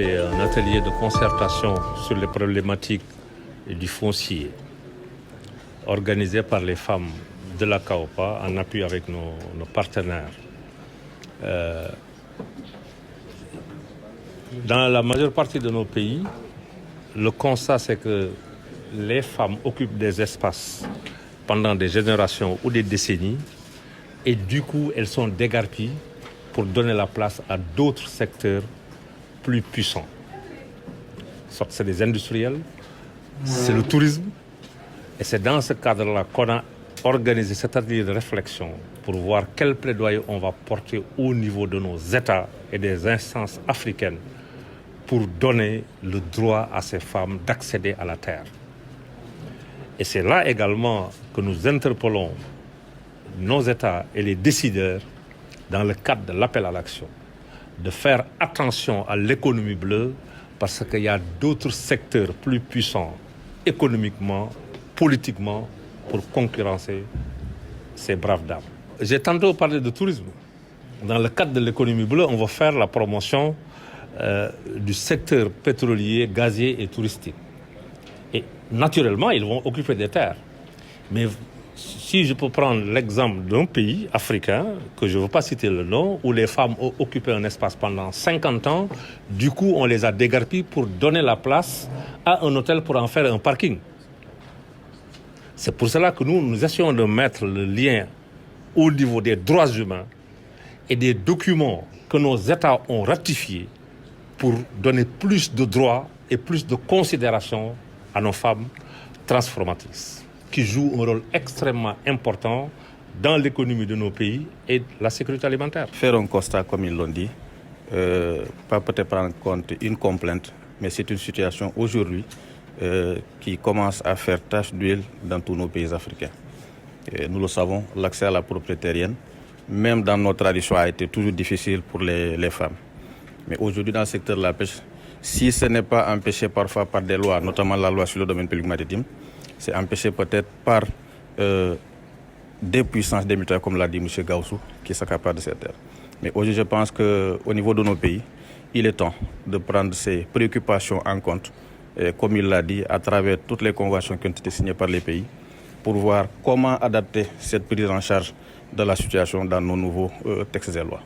C'est un atelier de concertation sur les problématiques du foncier organisé par les femmes de la CAOPA en appui avec nos partenaires. Dans la majeure partie de nos pays, le constat c'est que les femmes occupent des espaces pendant des générations ou des décennies et du coup elles sont dégarpies pour donner la place à d'autres secteurs plus puissants. Soit c'est des industriels, c'est le tourisme et c'est dans ce cadre-là qu'on a organisé cet atelier de réflexion pour voir quel plaidoyer on va porter au niveau de nos États et des instances africaines pour donner le droit à ces femmes d'accéder à la terre. Et c'est là également que nous interpellons nos États et les décideurs dans le cadre de l'appel à l'action, de faire attention à l'économie bleue parce qu'il y a d'autres secteurs plus puissants économiquement, politiquement, pour concurrencer ces braves dames. J'ai tantôt parlé de tourisme. Dans le cadre de l'économie bleue, on va faire la promotion du secteur pétrolier, gazier et touristique. Et naturellement, ils vont occuper des terres. Mais si je peux prendre l'exemple d'un pays africain, que je ne veux pas citer le nom, où les femmes ont occupé un espace pendant 50 ans, du coup, on les a dégarpies pour donner la place à un hôtel pour en faire un parking. C'est pour cela que nous essayons de mettre le lien au niveau des droits humains et des documents que nos États ont ratifiés pour donner plus de droits et plus de considération à nos femmes transformatrices, qui jouent un rôle extrêmement important dans l'économie de nos pays et la sécurité alimentaire. Faire un constat, comme ils l'ont dit, pas peut-être prendre en compte une complainte, mais c'est une situation aujourd'hui qui commence à faire tache d'huile dans tous nos pays africains. Et nous le savons, l'accès à la propriété terrienne, même dans nos traditions, a été toujours difficile pour les femmes. Mais aujourd'hui, dans le secteur de la pêche, si ce n'est pas empêché parfois par des lois, notamment la loi sur le domaine public maritime, c'est empêché peut-être par des puissances des militaires, comme l'a dit M. Gaussou, qui s'accaparent de cette terre. Mais aujourd'hui, je pense qu'au niveau de nos pays, il est temps de prendre ces préoccupations en compte, et comme il l'a dit, à travers toutes les conventions qui ont été signées par les pays, pour voir comment adapter cette prise en charge de la situation dans nos nouveaux textes et lois.